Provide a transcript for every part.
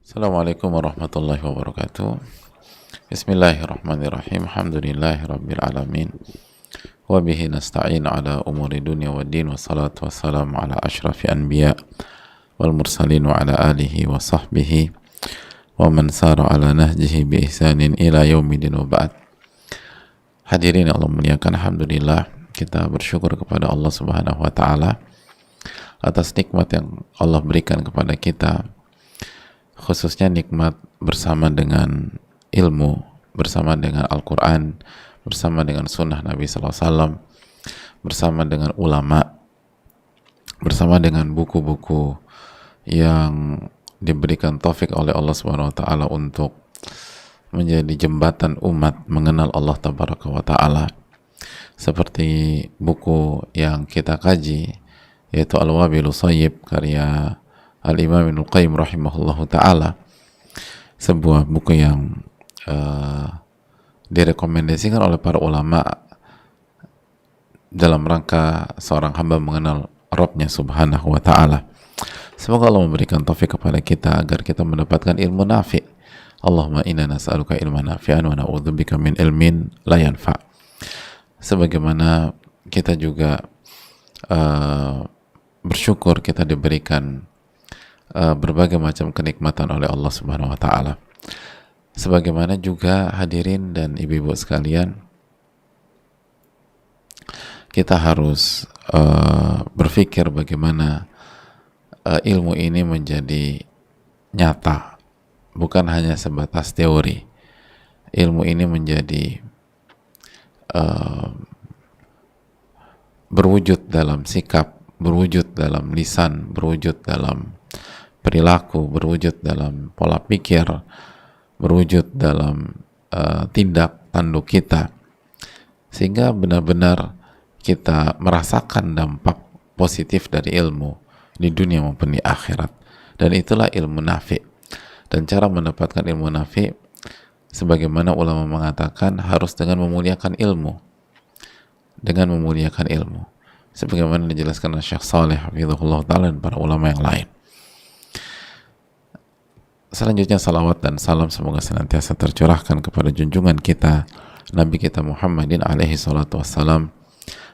Assalamualaikum warahmatullahi wabarakatuh. Bismillahirrahmanirrahim. Alhamdulillahi rabbil alamin. Wa bihi nasta'in ala umuri dunya wa din. Wassalatu wassalamu ala ashrafi anbiya wal mursalin wa ala alihi wa sahbihi wa man sara ala nahjihi bi ihsanin ila yaumidin wa ba'd. Hadirin yang Allah muliakan, alhamdulillah kita bersyukur kepada Allah Subhanahu wa taala atas nikmat yang Allah berikan kepada kita, khususnya nikmat bersama dengan ilmu, bersama dengan Al-Quran, bersama dengan sunnah Nabi SAW, bersama dengan ulama, bersama dengan buku-buku yang diberikan taufik oleh Allah Subhanahu wa taala untuk menjadi jembatan umat mengenal Allah Tabaraka wa taala, seperti buku yang kita kaji yaitu Al-Wabilus Shayyib karya Al-Imam Ibnul Qayyim rahimahullahu ta'ala, sebuah buku yang direkomendasikan oleh para ulama dalam rangka seorang hamba mengenal Rabbnya subhanahu wa ta'ala. Semoga Allah memberikan taufik kepada kita agar kita mendapatkan ilmu nafi'. Allahumma inna nas'aluka ilman nafi'an wa na'udzubika min ilmin la yanfa'. Sebagaimana kita juga bersyukur kita diberikan berbagai macam kenikmatan oleh Allah Subhanahu wa taala. Sebagaimana juga hadirin dan ibu-ibu sekalian, kita harus berpikir bagaimana ilmu ini menjadi nyata, bukan hanya sebatas teori. Ilmu ini menjadi berwujud dalam sikap, berwujud dalam lisan, berwujud dalam perilaku, berwujud dalam pola pikir, berwujud dalam tindak tanduk kita, sehingga benar-benar kita merasakan dampak positif dari ilmu di dunia maupun di akhirat. Dan itulah ilmu nafi'. Dan cara mendapatkan ilmu nafi', sebagaimana ulama mengatakan, harus dengan memuliakan ilmu, dengan memuliakan ilmu, sebagaimana dijelaskan oleh Syekh Saleh hafizahullah ta'ala dan para ulama yang lain. Selanjutnya salawat dan salam semoga senantiasa tercurahkan kepada junjungan kita Nabi kita Muhammadin alaihi salatu wassalam,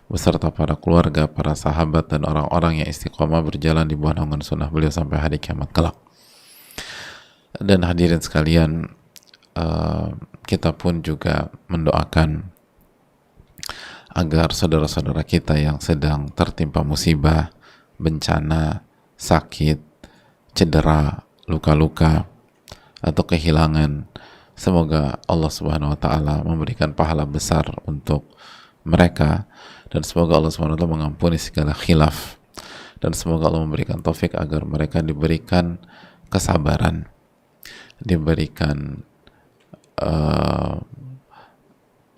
beserta para keluarga, para sahabat dan orang-orang yang istiqomah berjalan di bawah naungan sunnah beliau sampai hari kiamat kelak. Dan hadirin sekalian, kita pun juga mendoakan agar saudara-saudara kita yang sedang tertimpa musibah, bencana, sakit, cedera, luka-luka, atau kehilangan, semoga Allah Subhanahu wa taala memberikan pahala besar untuk mereka, dan semoga Allah Subhanahu wa taala mengampuni segala khilaf, dan semoga Allah memberikan taufik agar mereka diberikan kesabaran, diberikan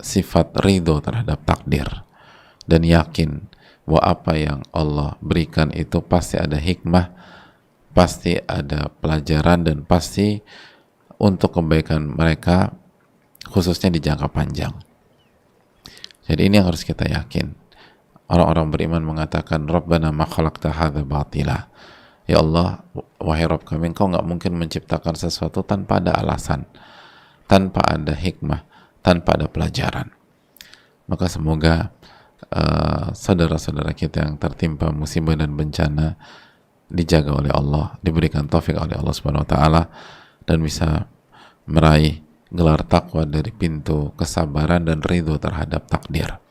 sifat ridho terhadap takdir, dan yakin bahwa apa yang Allah berikan itu pasti ada hikmah, pasti ada pelajaran, dan pasti untuk kebaikan mereka, khususnya di jangka panjang. Jadi ini yang harus kita yakin. Orang-orang beriman mengatakan, Rabbana ma khalaqta hadza batila. Ya Allah, wahai Rabb kami, Engkau nggak mungkin menciptakan sesuatu tanpa ada alasan, tanpa ada hikmah, tanpa ada pelajaran. Maka semoga saudara-saudara kita yang tertimpa musibah dan bencana dijaga oleh Allah, diberikan taufik oleh Allah Subhanahu wa taala, dan bisa meraih gelar takwa dari pintu kesabaran dan ridho terhadap takdir.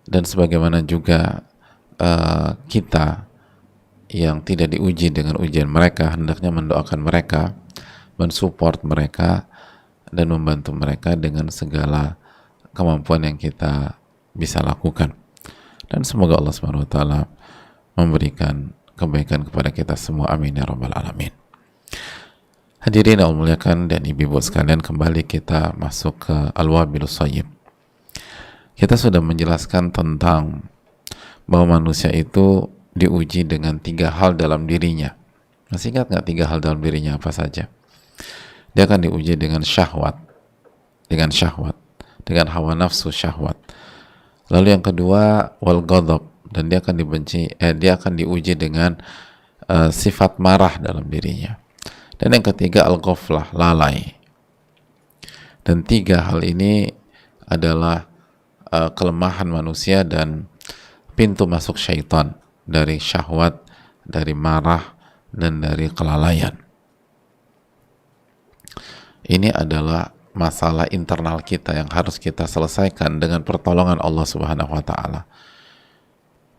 Dan sebagaimana juga kita yang tidak diuji dengan ujian mereka, hendaknya mendoakan mereka, mensupport mereka, dan membantu mereka dengan segala kemampuan yang kita bisa lakukan. Dan semoga Allah Subhanahu wa taala memberikan kebaikan kepada kita semua, amin ya rabbal alamin. Hadirin yang Allah muliakan dan ibu-ibu sekalian, kembali kita masuk ke Al-Wabilus Shayyib. Kita sudah menjelaskan tentang bahwa manusia itu diuji dengan 3 hal dalam dirinya. Masih ingat nggak 3 hal dalam dirinya apa saja? Dia akan diuji dengan syahwat, dengan hawa nafsu syahwat. Lalu yang kedua, wal ghadab, dan dia akan diuji dengan sifat marah dalam dirinya. Dan yang ketiga al-ghaflah, lalai. Dan tiga hal ini adalah kelemahan manusia dan pintu masuk syaitan, dari syahwat, dari marah, dan dari kelalaian. Ini adalah masalah internal kita yang harus kita selesaikan dengan pertolongan Allah Subhanahu wa taala.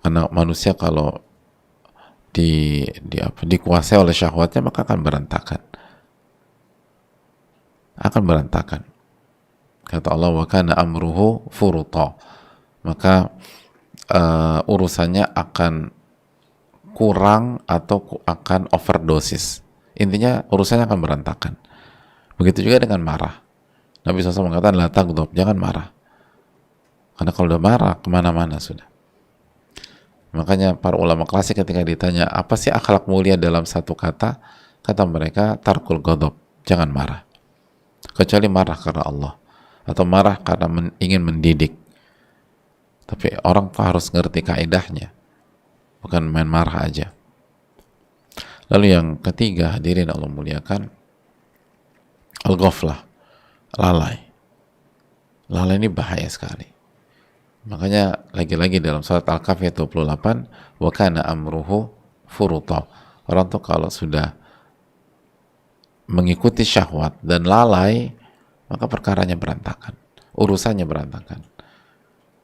Karena manusia kalau dikuasai oleh syahwatnya, maka akan berantakan. Akan berantakan. Kata Allah, wa kana amruhu furuta. Maka urusannya akan kurang atau akan overdosis. Intinya urusannya akan berantakan. Begitu juga dengan marah. Nabi SAW mengatakan, la taghdab, jangan marah. Karena kalau udah marah, kemana-mana sudah. Makanya para ulama klasik ketika ditanya, apa sih akhlak mulia dalam satu kata? Kata mereka, tarkul ghadab, jangan marah. Kecuali marah karena Allah. Atau marah karena ingin mendidik. Tapi orang tuh harus ngerti kaidahnya. Bukan main marah aja. Lalu yang ketiga, hadirin Allah muliakan, al-ghaflah, lalai. Lalai ini bahaya sekali. Makanya lagi-lagi dalam surat Al-Kahfi 28, wa kana amruhu furuta. Orang tuh kalau sudah mengikuti syahwat dan lalai, maka perkaranya berantakan, urusannya berantakan.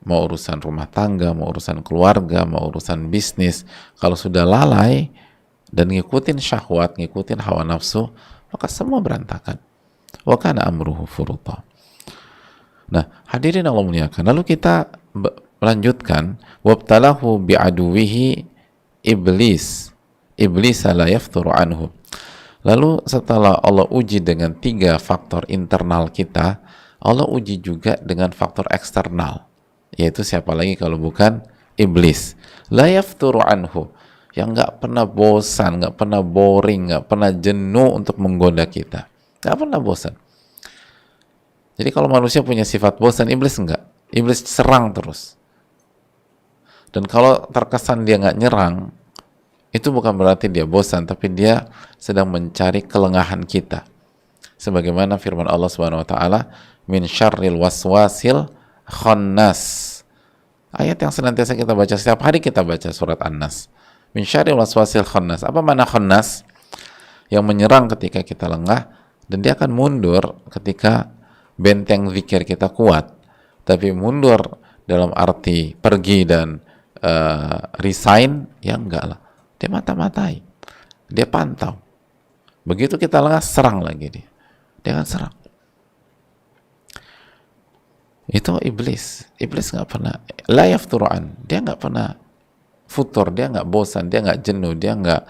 Mau urusan rumah tangga, mau urusan keluarga, mau urusan bisnis, kalau sudah lalai dan ngikutin syahwat, ngikutin hawa nafsu, maka semua berantakan. Wa kana amruhu furuta. Nah, hadirin Allah muliakan, lalu kita melanjutkan, wabtalahu bi'aduwihi iblis la yafturu anhu. Lalu setelah Allah uji dengan tiga faktor internal kita, Allah uji juga dengan faktor eksternal, yaitu siapa lagi kalau bukan iblis. La yafturu anhu, yang nggak pernah bosan, nggak pernah boring, nggak pernah jenuh untuk menggoda kita, nggak pernah bosan. Jadi kalau manusia punya sifat bosan, iblis enggak. Iblis serang terus. Dan kalau terkesan dia nggak nyerang, itu bukan berarti dia bosan, tapi dia sedang mencari kelengahan kita. Sebagaimana firman Allah Subhanahu wa taala, min syarril waswasil khannas. Ayat yang senantiasa kita baca setiap hari, kita baca surat An-Nas. Min syarril waswasil khannas. Apa makna khannas? Yang menyerang ketika kita lengah, dan dia akan mundur ketika benteng zikir kita kuat. Tapi mundur dalam arti pergi dan resign, ya enggak lah. Dia mata-matai, dia pantau. Begitu kita lengah, serang lagi dia akan serang. Itu iblis nggak pernah la yafturuan, dia nggak pernah futur, dia nggak bosan, dia nggak jenuh, dia nggak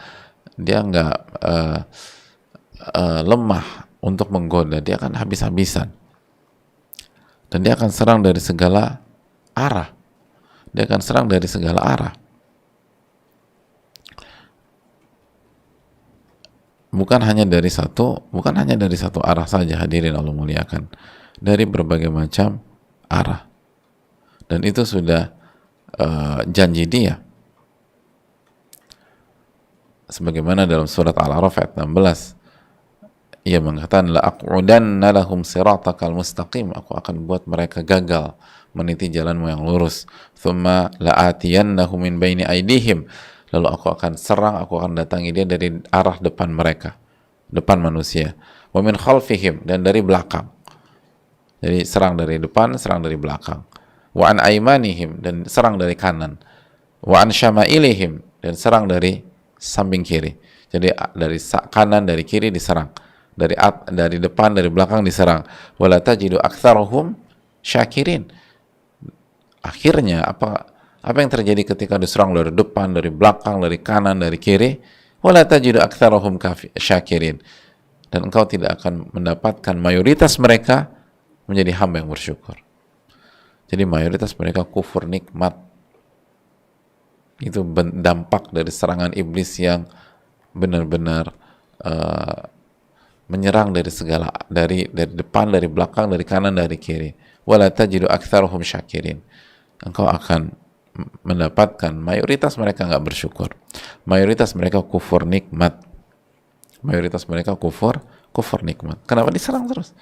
lemah untuk menggoda. Dia akan habis-habisan. Dan dia akan serang dari segala arah. Dia akan serang dari segala arah. Bukan hanya dari satu arah saja, hadirin Allah muliakan. Dari berbagai macam arah. Dan itu sudah janji dia. Sebagaimana dalam surat Al-A'raf ayat 16, ia mengatakan, la aqudanna lahum siratakal mustaqim, aku akan buat mereka gagal meniti jalanmu yang lurus. Thumma la'atiyannahum min baini aydihim, lalu aku akan serang, aku akan datangi dia dari arah depan mereka, depan manusia. Wa min khalfihim, dan dari belakang. Jadi serang dari depan, serang dari belakang. Wa an aymanihim, dan serang dari kanan. Wa an syama'ilihim, dan serang dari samping kiri. Jadi dari kanan, dari kiri diserang. Dari depan, dari belakang diserang. Wala tajidu aktsarahum syakirin. Akhirnya apa yang terjadi ketika diserang dari depan, dari belakang, dari kanan, dari kiri? Wala tajidu aktsarahum syakirin. Dan engkau tidak akan mendapatkan mayoritas mereka menjadi hamba yang bersyukur. Jadi mayoritas mereka kufur nikmat. Itu dampak dari serangan iblis yang benar-benar menyerang dari segala, dari depan, dari belakang, dari kanan, dari kiri. Wala tajidu aktsarahum syakirin. Engkau akan mendapatkan mayoritas mereka nggak bersyukur, mayoritas mereka kufur nikmat. Mayoritas mereka kufur nikmat. Kenapa diserang terus?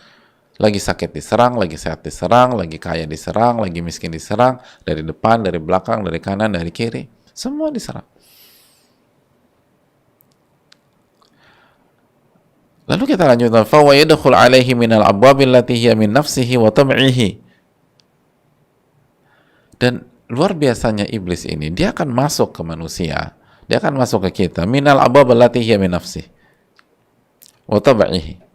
Lagi sakit diserang, lagi sehat diserang, lagi kaya diserang, lagi miskin diserang, dari depan, dari belakang, dari kanan, dari kiri, semua diserang. Lalu kita lanjutkan, fa wa yadkhul alaihi minal abwabil lati hiya min nafsihi wa tam'ihi. Dan luar biasanya iblis ini, dia akan masuk ke manusia, dia akan masuk ke kita, minal abwabil lati hiya min nafsihi wa tam'ihi.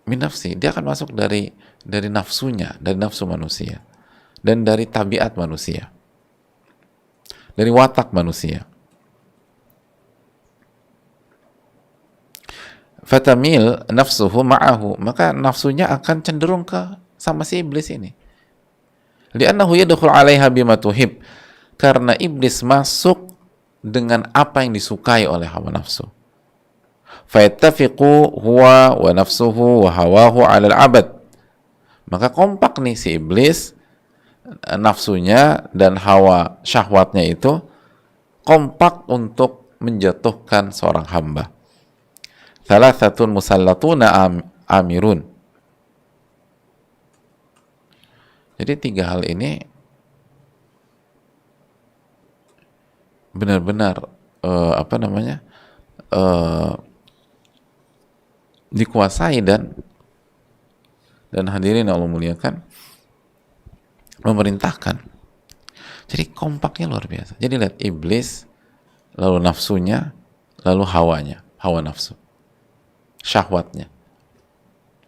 Min nafsi, dia akan masuk dari nafsunya, dari nafsu manusia, dan dari tabiat manusia, dari watak manusia. Fatamil nafsuhu ma'ahu, maka nafsunya akan cenderung ke sama si iblis ini. Li'annahu yadkhul 'alaiha bima tuhib, karena iblis masuk dengan apa yang disukai oleh hawa nafsu. Fayattafiqu huwa wa nafsuhu wa hawahu 'alal 'abad. Maka kompak nih si iblis, nafsunya dan hawa syahwatnya itu kompak untuk menjatuhkan seorang hamba. Thalathatun musallatuna amirun. Jadi 3 hal ini benar-benar dikuasai dan hadirin Allah muliakan, memerintahkan. Jadi kompaknya luar biasa. Jadi lihat iblis, lalu nafsunya, lalu hawanya, hawa nafsu, syahwatnya.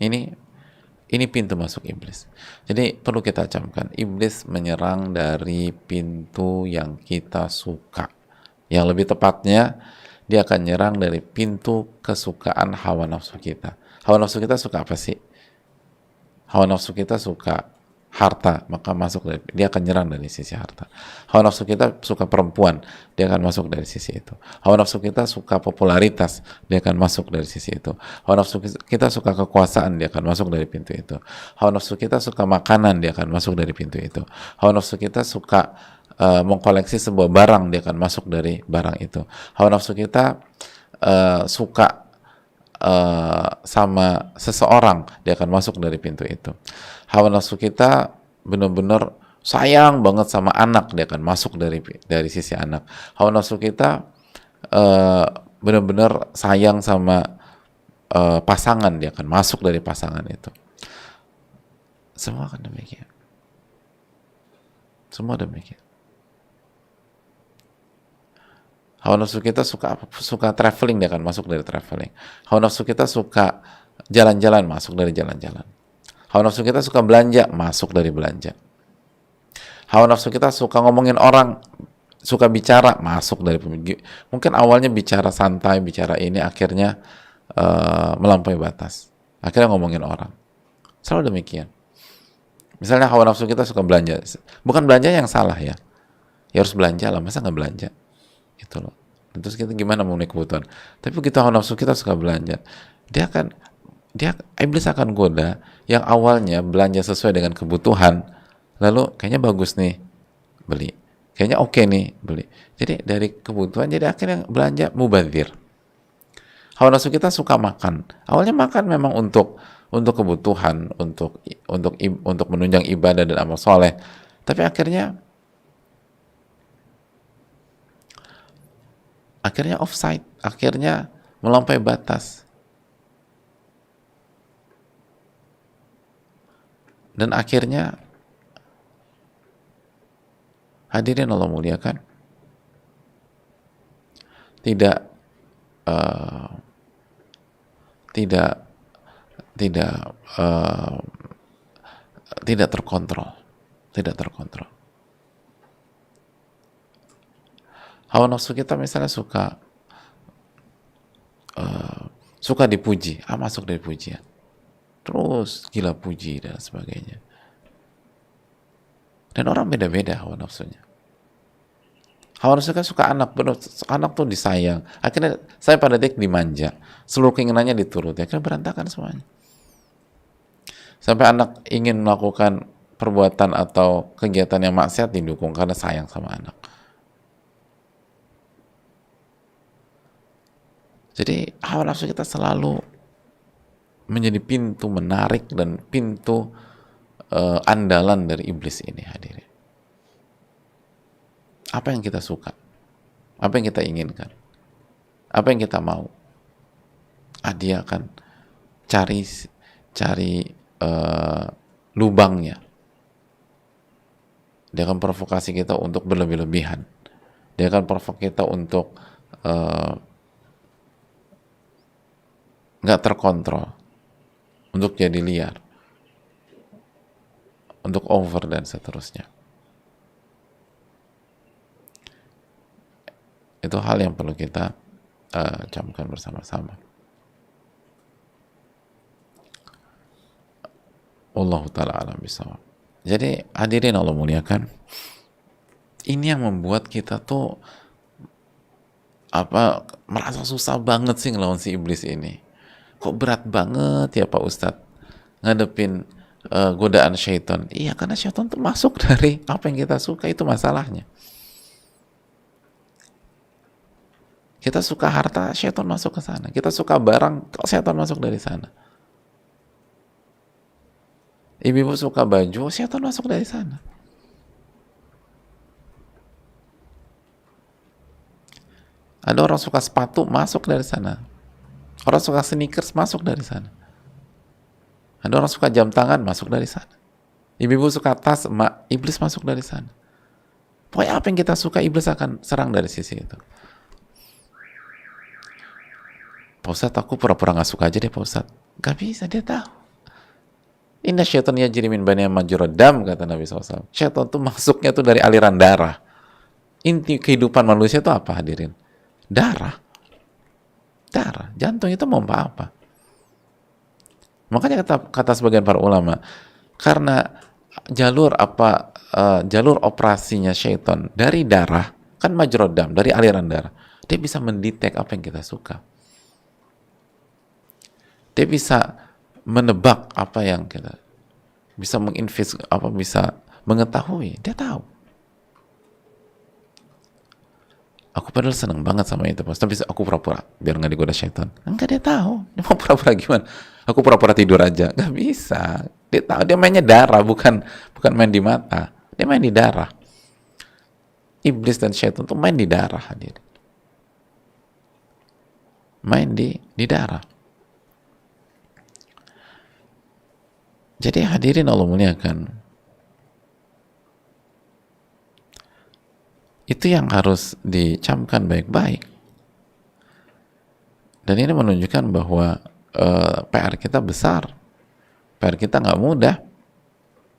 Ini pintu masuk iblis. Jadi perlu kita camkan, iblis menyerang dari pintu yang kita suka. Yang lebih tepatnya, dia akan nyerang dari pintu kesukaan hawa nafsu kita. Hawa nafsu kita suka apa sih? Hawa nafsu kita suka harta, maka dia akan nyerang dari sisi harta. Hawa nafsu kita suka perempuan, dia akan masuk dari sisi itu. Hawa nafsu kita suka popularitas, dia akan masuk dari sisi itu. Hawa nafsu kita suka kekuasaan, dia akan masuk dari pintu itu. Hawa nafsu kita suka makanan, dia akan masuk dari pintu itu. Hawa nafsu kita suka mengkoleksi sebuah barang, dia akan masuk dari barang itu. Hawa nafsu kita suka sama seseorang, dia akan masuk dari pintu itu. Hawa nafsu kita benar-benar sayang banget sama anak, dia akan masuk dari sisi anak. Hawa nafsu kita benar-benar sayang sama pasangan, dia akan masuk dari pasangan itu. Semua akan demikian. Semua demikian. Hawa nafsu kita suka traveling, dia akan masuk dari traveling. Hawa nafsu kita suka jalan-jalan, masuk dari jalan-jalan. Hawa nafsu kita suka belanja, masuk dari belanja. Hawa nafsu kita suka ngomongin orang, suka bicara, masuk dari mungkin awalnya bicara santai, bicara ini, akhirnya melampaui batas. Akhirnya ngomongin orang. Selalu demikian. Misalnya hawa nafsu kita suka belanja. Bukan belanja yang salah ya. Ya harus belanja lah, masa nggak belanja? Gitu loh. Terus kita gimana mau memenuhi kebutuhan? Tapi begitu hawa nafsu kita suka belanja, iblis akan goda yang awalnya belanja sesuai dengan kebutuhan, lalu kayaknya bagus nih, beli. Kayaknya oke nih, beli. Jadi dari kebutuhan jadi akhirnya belanja mubadzir. Hawa nafsu kita suka makan. Awalnya makan memang untuk kebutuhan, untuk menunjang ibadah dan amal soleh. Tapi akhirnya offside, akhirnya melampaui batas. Dan akhirnya hadirin Allah muliakan, tidak terkontrol. Hawa nafsu kita misalnya suka dipuji, masuk dari pujian, terus gila puji dan sebagainya. Dan orang beda-beda hawa nafsunya. Hawa nafsu kan suka anak tuh disayang, akhirnya saya pada detik dimanja, seluruh keinginannya dituruti, akhirnya berantakan semuanya. Sampai anak ingin melakukan perbuatan atau kegiatan yang maksiat didukung karena sayang sama anak. Jadi hawa nafsu kita selalu menjadi pintu menarik dan pintu andalan dari iblis ini, hadirin. Apa yang kita suka, apa yang kita inginkan, apa yang kita mau, dia akan cari lubangnya. Dia akan provokasi kita untuk berlebih-lebihan. Dia akan provokasi kita untuk nggak terkontrol, untuk jadi liar, untuk over dan seterusnya. Itu hal yang perlu kita camkan bersama-sama. Wallahu ta'ala alam bisawab. Jadi hadirin Allah muliakan, ini yang membuat kita tuh merasa susah banget sih ngelawan si iblis ini. Kok berat banget ya Pak Ustadz ngadepin godaan syaitan? Iya, karena syaitan tuh masuk dari apa yang kita suka, itu masalahnya. Kita suka harta, syaitan masuk ke sana. Kita suka barang, kok syaitan masuk dari sana. Ibu-ibu suka baju, syaitan masuk dari sana. Ada orang suka sepatu, masuk dari sana. Orang suka sneakers, masuk dari sana. Ada orang suka jam tangan, masuk dari sana. Ibu-ibu suka tas, iblis masuk dari sana. Pokoknya apa yang kita suka, iblis akan serang dari sisi itu. Pak Ustadz, aku pura-pura gak suka aja deh Pak Ustadz. Gak bisa, dia tahu. Inna syaitan yajri min bani majrad dam, kata Nabi SAW. Syaitan tuh masuknya tuh dari aliran darah. Inti kehidupan manusia itu apa, hadirin? Darah. Jantung itu mau apa? Makanya kata sebagian para ulama, karena jalur operasinya syaitan dari darah, kan majrad dam, dari aliran darah, dia bisa mendetek apa yang kita suka. Dia bisa menebak apa yang kita bisa bisa mengetahui. Dia tahu. Aku padahal seneng banget sama itu, tapi aku pura-pura biar nggak digoda syaitan. Enggak, dia tahu. Dia mau pura-pura gimana? Aku pura-pura tidur aja. Nggak bisa. Dia tahu. Dia mainnya darah, bukan main di mata. Dia main di darah. Iblis dan syaitan tuh main di darah, hadir. Main di darah. Jadi hadirin Allah muliakan, itu yang harus dicamkan baik-baik. Dan ini menunjukkan bahwa PR kita besar, PR kita nggak mudah.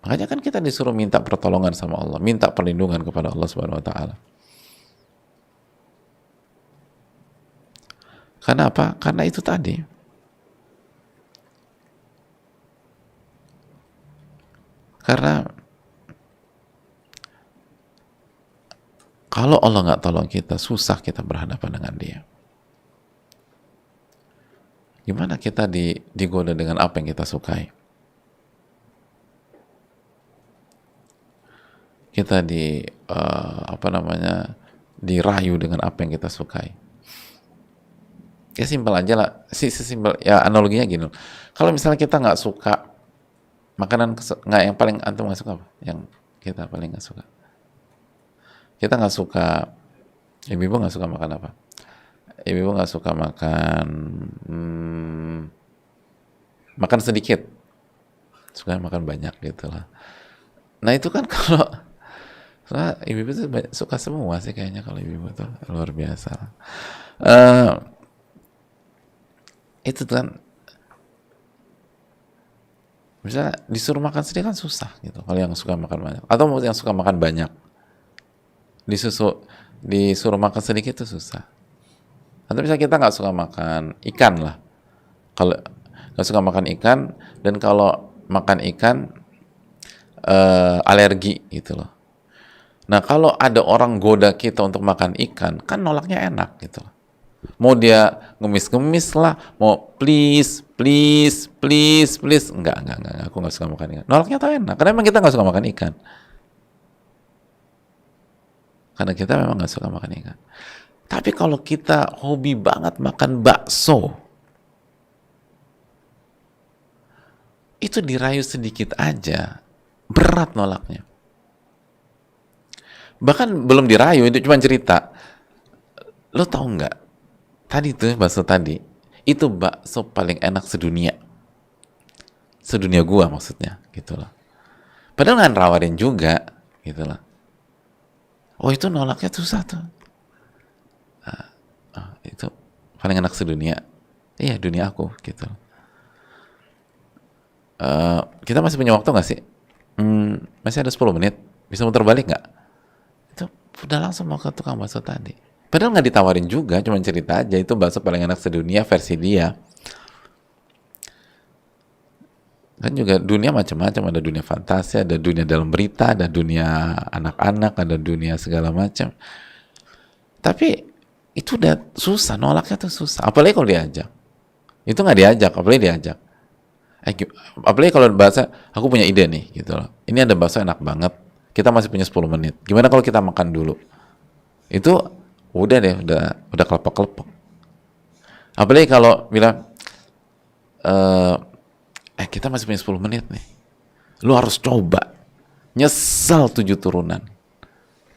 Makanya kan kita disuruh minta pertolongan sama Allah, minta perlindungan kepada Allah Subhanahu Wa Taala. Karena apa? Karena itu tadi. Karena kalau Allah nggak tolong kita, susah kita berhadapan dengan Dia. Gimana kita digoda dengan apa yang kita sukai? Kita dirayu dengan apa yang kita sukai. Ya simpel aja lah, simpel ya, analoginya gini. Kalau misalnya kita nggak suka makanan, yang paling antum nggak suka apa? Yang kita paling nggak suka. Kita nggak suka, ibu-ibu nggak suka makan apa? Ibu-ibu nggak suka makan sedikit, suka makan banyak gitu lah. Nah itu kan kalau ibu-ibu tuh suka semua sih kayaknya, kalau ibu-ibu tuh luar biasa. Itu kan misalnya disuruh makan sedikit kan susah gitu kalau yang suka makan banyak, atau yang suka makan banyak disuruh makan sedikit itu susah. Atau misalnya kita nggak suka makan ikan lah, kalau nggak suka makan ikan, dan kalau makan ikan alergi gitu loh. Nah kalau ada orang goda kita untuk makan ikan, kan nolaknya enak gitu loh. Mau dia ngemis-ngemis lah, mau please, enggak, aku nggak suka makan ikan. Nolaknya tuh enak, karena memang kita nggak suka makan ikan. Karena kita memang nggak suka makan ikan. Tapi kalau kita hobi banget makan bakso, itu dirayu sedikit aja, berat nolaknya. Bahkan belum dirayu, itu cuma cerita. Lo tahu nggak? Tadi tuh bakso tadi, itu bakso paling enak sedunia. Sedunia gua maksudnya, gitu loh. Padahal nggak nawarin juga, gitu loh. Oh itu nolaknya susah tuh. Itu paling enak sedunia. Iya, dunia aku, gitu. Kita masih punya waktu nggak sih? Masih ada 10 menit. Bisa muter balik nggak? Itu udah langsung mau ke tukang bakso tadi. Padahal nggak ditawarin juga, cuma cerita aja. Itu bakso paling enak sedunia versi dia. Kan juga dunia macam-macam, ada dunia fantasi, ada dunia dalam berita, ada dunia anak-anak, ada dunia segala macam. Tapi itu udah susah, nolaknya tuh susah. Apalagi kalau diajak. Itu nggak diajak, apalagi diajak. Apalagi kalau bahasa, aku punya ide nih, gitu loh. Ini ada bakso enak banget, kita masih punya 10 menit. Gimana kalau kita makan dulu? Itu udah deh, udah kelepok-kelepok. Apalagi kalau bilang, kita masih punya 10 menit nih. Lu harus coba. Nyesel 7 turunan.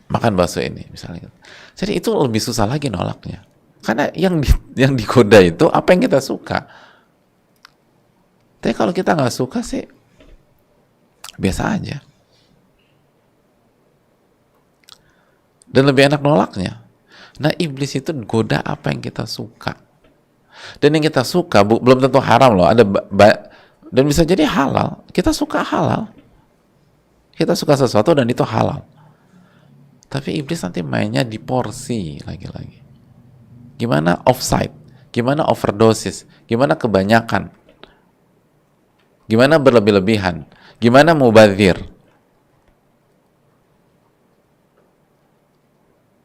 Makan bakso ini, misalnya. Jadi itu lebih susah lagi nolaknya. Karena yang digoda itu apa yang kita suka. Tapi kalau kita nggak suka sih, biasa aja. Dan lebih enak nolaknya. Nah, iblis itu goda apa yang kita suka. Dan yang kita suka belum tentu haram loh. Dan bisa jadi halal. Kita suka halal. Kita suka sesuatu dan itu halal. Tapi iblis nanti mainnya di porsi lagi-lagi. Gimana offside? Gimana overdosis? Gimana kebanyakan? Gimana berlebih-lebihan? Gimana mubadzir?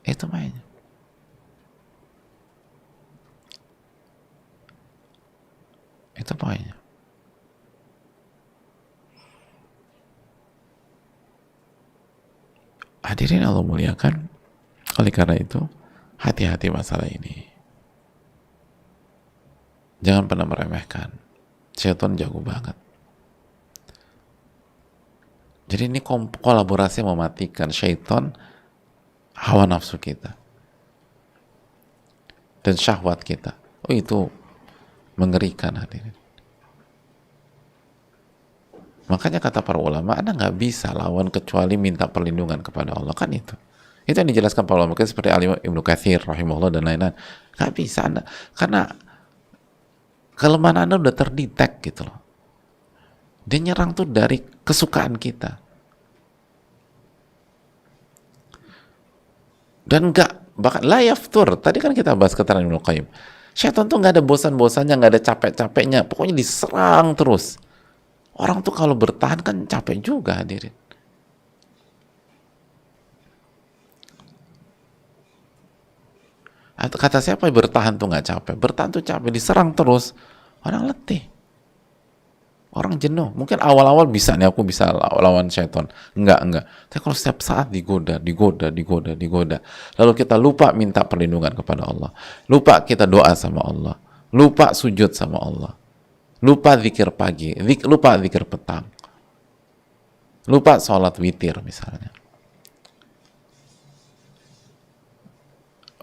Itu mainnya. Itu poinnya. Hadirin Allah muliakan. Oleh karena itu, hati-hati masalah ini. Jangan pernah meremehkan. Syaitan jago banget. Jadi ini kolaborasi mematikan syaitan, hawa nafsu kita dan syahwat kita. Oh itu mengerikan hadirin. Makanya kata para ulama, Anda nggak bisa lawan kecuali minta perlindungan kepada Allah, kan itu. Itu yang dijelaskan para ulama seperti Al-Imam Ibnu Katsir rahimahullah dan lain-lain. Nggak bisa Anda, karena kelemahan Anda udah terdetek gitu loh. Dia nyerang tuh dari kesukaan kita. Dan bahkan la yaftur. Tadi kan kita bahas keterangan Ibnu Qayyim. Syaitan tuh nggak ada bosan-bosannya, nggak ada capek-capeknya. Pokoknya diserang terus. Orang tuh kalau bertahan kan capek juga hadirin. Kata siapa bertahan tuh nggak capek? Bertahan tuh capek, diserang terus. Orang letih. Orang jenuh. Mungkin awal-awal bisa nih, aku bisa lawan syaitan. Enggak. Tapi kalau setiap saat digoda. Lalu kita lupa minta perlindungan kepada Allah. Lupa kita doa sama Allah. Lupa sujud sama Allah. Lupa zikir pagi. Lupa zikir petang. Lupa sholat witir misalnya.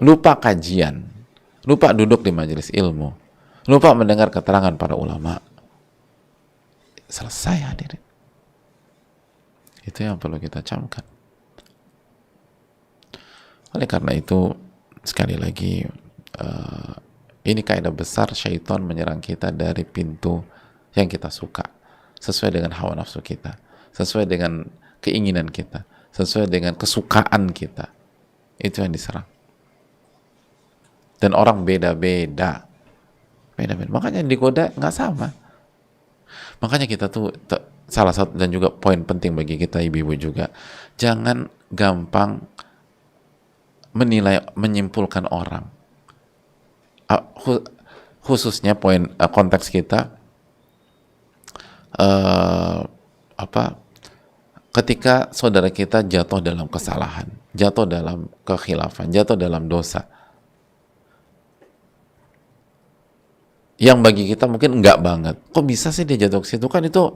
Lupa kajian. Lupa duduk di majelis ilmu. Lupa mendengar keterangan para ulama. Selesai hadirin. Itu yang perlu kita camkan. Oleh karena itu, sekali lagi, ini kaidah besar, syaitan menyerang kita dari pintu yang kita suka, sesuai dengan hawa nafsu kita, sesuai dengan keinginan kita, sesuai dengan kesukaan kita. Itu yang diserang. Dan orang beda-beda. Makanya yang digoda nggak sama. Makanya kita tuh salah satu dan juga poin penting bagi kita ibu-ibu juga, jangan gampang menilai, menyimpulkan orang. Khususnya poin konteks kita ketika saudara kita jatuh dalam kesalahan, jatuh dalam kekhilafan, jatuh dalam dosa, yang bagi kita mungkin enggak banget. Kok bisa sih dia jatuh ke situ? Kan itu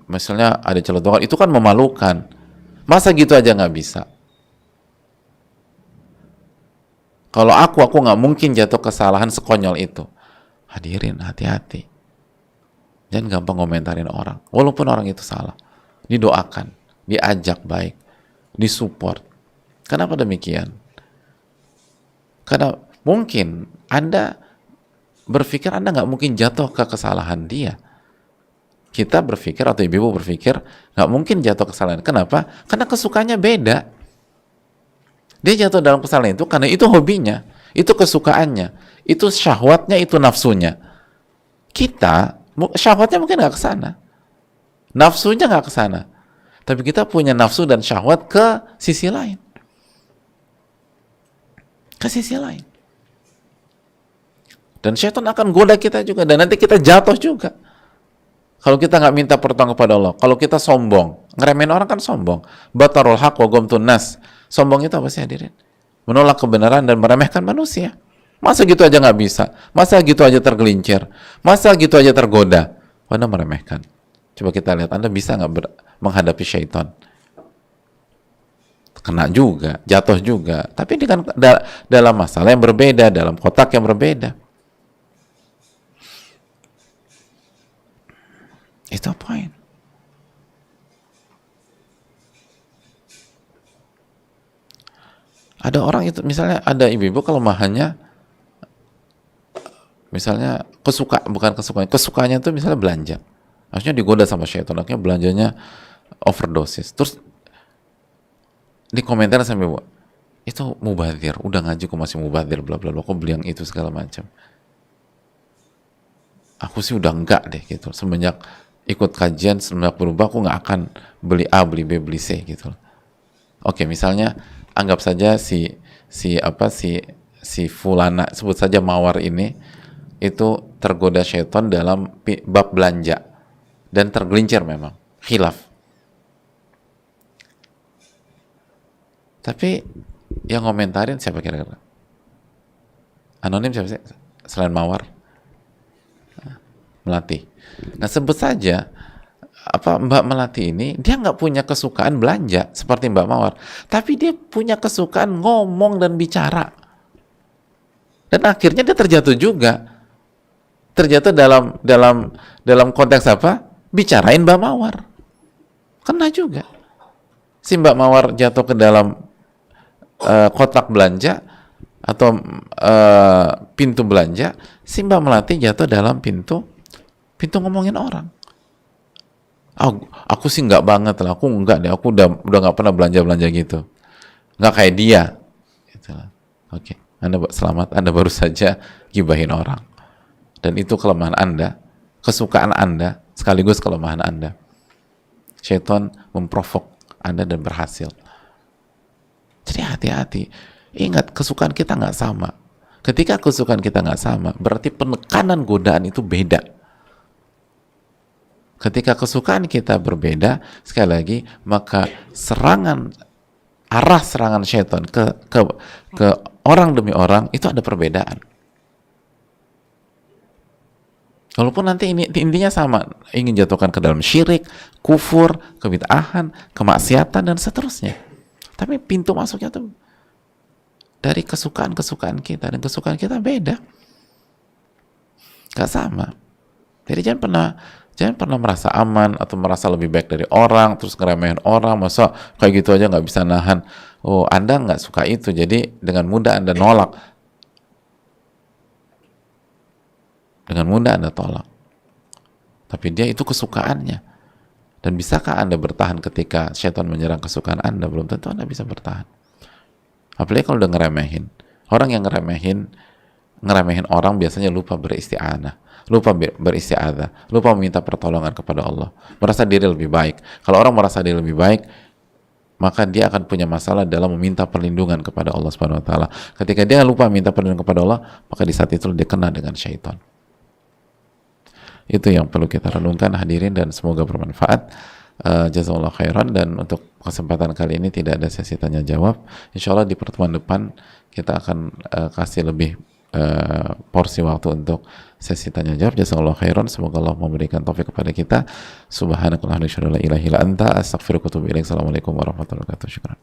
misalnya ada celotehan, itu kan memalukan. Masa gitu aja nggak bisa? Kalau aku nggak mungkin jatuh kesalahan sekonyol itu. Hadirin, hati-hati. Jangan gampang komentarin orang. Walaupun orang itu salah. Didoakan, diajak baik, disupport. Kenapa demikian? Karena mungkin Anda berpikir Anda nggak mungkin jatuh ke kesalahan dia. Kita berpikir, atau ibu berpikir, nggak mungkin jatuh kesalahan. Kenapa? Karena kesukaannya beda. Dia jatuh dalam kesalahan itu karena itu hobinya, itu kesukaannya, itu syahwatnya, itu nafsunya. Kita syahwatnya mungkin nggak ke sana, nafsunya nggak ke sana, tapi kita punya nafsu dan syahwat ke sisi lain, ke sisi lain. Dan syaitan akan goda kita juga, dan nanti kita jatuh juga. Kalau kita nggak minta pertolongan kepada Allah, kalau kita sombong, ngeremehin orang kan sombong. Batarul haq wa ghamtun nas. Sombong itu apa sih hadirin? Menolak kebenaran dan meremehkan manusia. Masa gitu aja nggak bisa? Masa gitu aja tergelincir? Masa gitu aja tergoda? Anda meremehkan. Coba kita lihat, Anda bisa nggak menghadapi syaitan? Kena juga, jatuh juga. Tapi dengan dalam masalah yang berbeda, dalam kotak yang berbeda. Itu poin. Ada orang itu, misalnya ada ibu-ibu kelemahannya, misalnya kesukaannya itu misalnya belanja. Maksudnya digoda sama syaitan, akhirnya belanjanya overdosis. Terus di komentar sama ibu, itu mubazir, udah ngaji kok masih mubazir, bla bla bla, kok beli yang itu segala macam. Aku sih udah enggak deh gitu. Semenjak ikut kajian, semenjak berubah, aku nggak akan beli A, beli B, beli C gitu. Oke, misalnya anggap saja si fulana, sebut saja Mawar ini, itu tergoda syaitan dalam bab belanja dan tergelincir, memang khilaf. Tapi yang komentarin siapa kira-kira? Anonim siapa sih selain Mawar? Melati. Nah, sebut saja Mbak Melati ini, dia nggak punya kesukaan belanja seperti Mbak Mawar, tapi dia punya kesukaan ngomong dan bicara, dan akhirnya dia terjatuh juga, terjatuh dalam konteks apa? Bicarain Mbak Mawar, kena juga. Si Mbak Mawar jatuh ke dalam kotak belanja atau pintu belanja, si Mbak Melati jatuh dalam pintu ngomongin orang. Aku sih nggak banget lah, aku nggak deh, aku udah nggak pernah belanja gitu, nggak kayak dia. Itulah. Oke, Anda selamat, Anda baru saja gibahin orang, dan itu kelemahan Anda, kesukaan Anda, sekaligus kelemahan Anda. Syaitan memprovok Anda dan berhasil. Jadi hati-hati. Ingat, kesukaan kita nggak sama. Ketika kesukaan kita nggak sama, berarti penekanan godaan itu beda. Ketika kesukaan kita berbeda, sekali lagi, maka arah serangan syaitan ke orang demi orang itu ada perbedaan. Walaupun nanti intinya sama, ingin jatuhkan ke dalam syirik, kufur, kebid'ahan, kemaksiatan, dan seterusnya. Tapi pintu masuknya tuh dari kesukaan-kesukaan kita, dan kesukaan kita beda, gak sama. Jadi jangan pernah merasa aman atau merasa lebih baik dari orang, terus ngeremehin orang. Masa kayak gitu aja nggak bisa nahan? Oh, Anda nggak suka itu, jadi dengan mudah Anda nolak, dengan mudah Anda tolak. Tapi dia itu kesukaannya. Dan bisakah Anda bertahan ketika syaitan menyerang kesukaan Anda? Belum tentu Anda bisa bertahan. Apalagi kalau udah ngeremehin. Orang yang ngeremehin orang biasanya lupa beristi'anah, lupa beristi'adzah, lupa meminta pertolongan kepada Allah, merasa diri lebih baik. Kalau orang merasa diri lebih baik, maka dia akan punya masalah dalam meminta perlindungan kepada Allah Subhanahu wa taala. Ketika dia lupa minta perlindungan kepada Allah, maka di saat itu dia kena dengan syaitan. Itu yang perlu kita renungkan, hadirin, dan semoga bermanfaat. Jazakallahu khairan. Dan untuk kesempatan kali ini tidak ada sesi tanya jawab. Insya Allah di pertemuan depan kita akan kasih lebih porsi waktu untuk sesi tanya jawab. Jazakallahu khairan, semoga Allah memberikan taufik kepada kita. Subhanakallahumma wa bihamdika, asyhadu an la ilaha illa anta, astaghfiruka wa atubu ilaik. Assalamualaikum warahmatullahi wabarakatuh. Syukran.